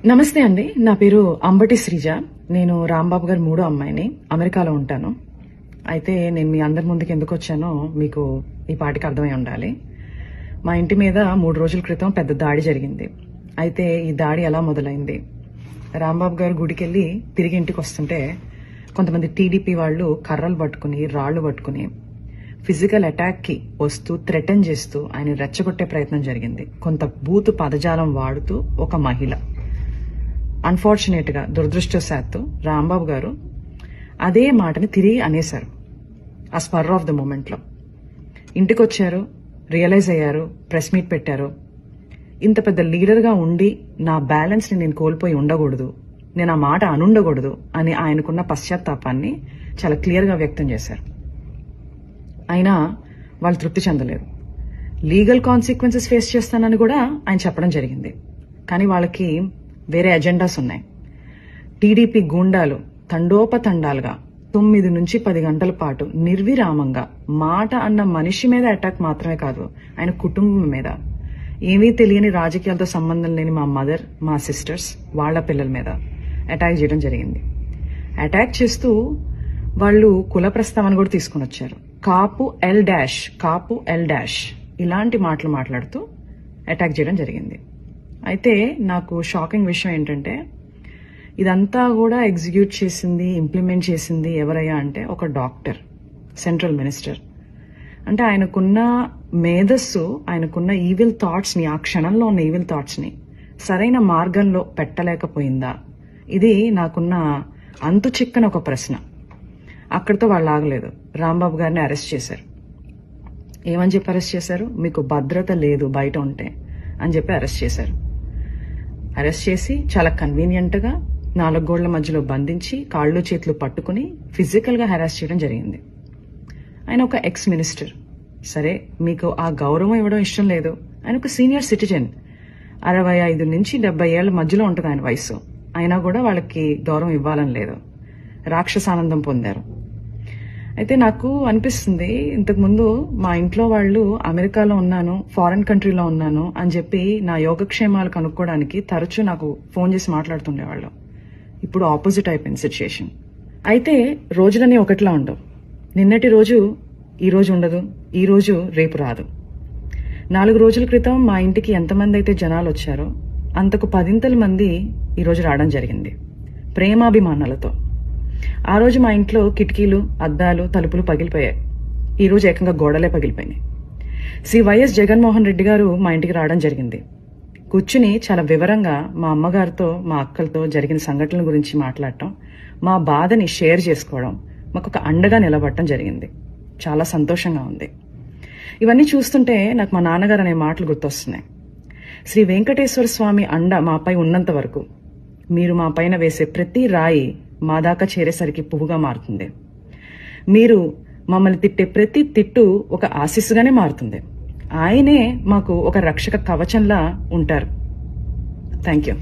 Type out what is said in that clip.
నమస్తే అండి. నా పేరు అంబటి శ్రీజ. నేను రాంబాబు గారి మూడో అమ్మాయిని. అమెరికాలో ఉంటాను. అయితే నేను మీ అందరి ముందుకు ఎందుకు వచ్చానో మీకు ఈ పాటికి అర్థమై ఉండాలి. మా ఇంటి మీద 3 రోజుల క్రితం పెద్ద దాడి జరిగింది. అయితే ఈ దాడి ఎలా మొదలైంది? రాంబాబు గారు గుడికెళ్ళి తిరిగి ఇంటికి వస్తుంటే కొంతమంది టీడీపీ వాళ్ళు కర్రలు పట్టుకుని రాళ్లు పట్టుకుని ఫిజికల్ అటాక్ కి వస్తూ థ్రెటన్ చేస్తూ ఆయన రెచ్చగొట్టే ప్రయత్నం జరిగింది. కొంత బూతు పదజాలం వాడుతూ ఒక మహిళ. అన్ఫార్చునేట్ గా దురదృష్టవశాత్తు రాంబాబు గారు అదే మాటని తిరిగి అనేశారు. ఆ స్పర్ ఆఫ్ ద మూమెంట్ లో ఇంటికి వచ్చారు, రియలైజ్ అయ్యారు, ప్రెస్ మీట్ పెట్టారు. ఇంత పెద్ద లీడర్ గా ఉండి నా బ్యాలెన్స్ ని నేను కోల్పోయి ఉండకూడదు, నేను ఆ మాట అనుండకూడదు అని ఆయనకున్న పశ్చాత్తాపాన్ని చాలా క్లియర్ గా వ్యక్తం చేశారు. అయినా వాళ్ళు తృప్తి చెందలేదు. లీగల్ కాన్సిక్వెన్సెస్ ఫేస్ చేస్తానని కూడా ఆయన చెప్పడం జరిగింది. కానీ వాళ్ళకి వేరే ఎజెండాస్ ఉన్నాయి. టీడీపీ గూండాలు తండోపతండాలుగా 9 నుంచి 10 గంటల పాటు నిర్విరామంగా మాట అన్న మనిషి మీద అటాక్ మాత్రమే కాదు, ఆయన కుటుంబం మీద, ఏమీ తెలియని రాజకీయాలతో సంబంధం లేని మా మదర్, మా సిస్టర్స్, వాళ్ల పిల్లల మీద అటాక్ చేయడం జరిగింది. అటాక్ చేస్తూ వాళ్ళు కుల ప్రస్తావన కూడా తీసుకుని వచ్చారు. కాపు ఎల్ డాష్ ఇలాంటి మాటలు మాట్లాడుతూ అటాక్ చేయడం జరిగింది. అయితే నాకు షాకింగ్ విషయం ఏంటంటే ఇదంతా కూడా ఎగ్జిక్యూట్ చేసింది, ఇంప్లిమెంట్ చేసింది ఎవరయ్యా అంటే ఒక డాక్టర్, సెంట్రల్ మినిస్టర్. అంటే ఆయనకున్న మేధస్సు, ఆయనకున్న ఈవిల్ థాట్స్ ని, ఆ క్షణంలో ఉన్న ఈవిల్ థాట్స్ ని సరైన మార్గంలో పెట్టలేకపోయిందా? ఇది నాకున్న అంతు చిక్కని ఒక ప్రశ్న. అక్కడితో వాళ్ళు ఆగలేదు. రాంబాబు గారిని అరెస్ట్ చేశారు. ఏమని చెప్పి అరెస్ట్ చేశారు? మీకు భద్రత లేదు బయట ఉంటే అని చెప్పి అరెస్ట్ చేశారు. అరెస్ట్ చేసి చాలా కన్వీనియంట్ గా 4 గోళ్ల మధ్యలో బంధించి కాళ్ళు చేతులు పట్టుకుని ఫిజికల్ గా హెరాస్ చేయడం జరిగింది. ఆయన ఒక ఎక్స్ మినిస్టర్. సరే, మీకు ఆ గౌరవం ఇవ్వడం ఇష్టం లేదు. ఆయన ఒక సీనియర్ సిటిజన్, 65 నుంచి 70 ఏళ్ల మధ్యలో ఉంటుంది ఆయన వయసు. అయినా కూడా వాళ్ళకి గౌరవం ఇవ్వాలని లేదు. రాక్షసానందం పొందారు. అయితే నాకు అనిపిస్తుంది, ఇంతకుముందు మా ఇంట్లో వాళ్ళు అమెరికాలో ఉన్నాను, ఫారెన్ కంట్రీలో ఉన్నాను అని చెప్పి నా యోగక్షేమాలు కనుక్కోవడానికి తరచూ నాకు ఫోన్ చేసి మాట్లాడుతుండేవాళ్ళు. ఇప్పుడు ఆపోజిట్ అయిపోయింది సిచ్యుయేషన్. అయితే రోజులన్నీ ఒకటిలా ఉండవు. నిన్నటి రోజు ఈ రోజు ఉండదు, ఈ రోజు రేపు రాదు. 4 రోజుల క్రితం మా ఇంటికి ఎంతమంది అయితే జనాలు వచ్చారో అంతకు 10 మంది ఈ రోజు రావడం జరిగింది, ప్రేమాభిమానాలతో. ఆ రోజు మా ఇంట్లో కిటికీలు, అద్దాలు, తలుపులు పగిలిపోయాయి. ఈ రోజు ఏకంగా గోడలే పగిలిపోయినాయి. శ్రీ వైఎస్ జగన్మోహన్ రెడ్డి గారు మా ఇంటికి రావడం జరిగింది. కూర్చుని చాలా వివరంగా మా అమ్మగారితో, మా అక్కలతో జరిగిన సంఘటనల గురించి మాట్లాడటం, మా బాధని షేర్ చేసుకోవడం, మాకు ఒక అండగా నిలబడటం జరిగింది. చాలా సంతోషంగా ఉంది. ఇవన్నీ చూస్తుంటే నాకు మా నాన్నగారు అనే మాటలు గుర్తొస్తున్నాయి. శ్రీ వెంకటేశ్వర స్వామి అండ మాపై ఉన్నంత వరకు మీరు మా పైన వేసే ప్రతి రాయి మా దాకా చేరేసరికి పువ్వుగా మారుతుంది. మీరు మమ్మల్ని తిట్టే ప్రతి తిట్టు ఒక ఆశీస్సుగానే మారుతుంది. ఆయనే మాకు ఒక రక్షక కవచంలా ఉంటారు. Thank you.